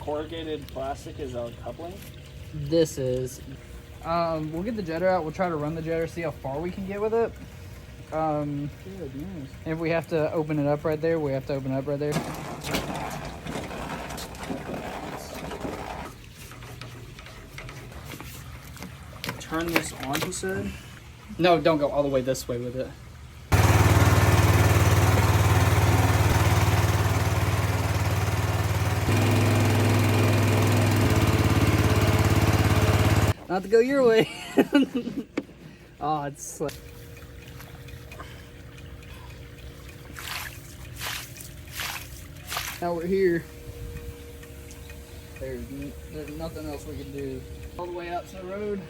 corrugated plastic is our coupling. This is. We'll get the jetter out. We'll try to run the jetter, see how far we can get with it. If we have to open it up right there, we have to open it up right there. Turn this on, he said. No, don't go all the way this way with it. Not to go your way. Oh, it's like... Now we're here. There's nothing else we can do. All the way out to the road.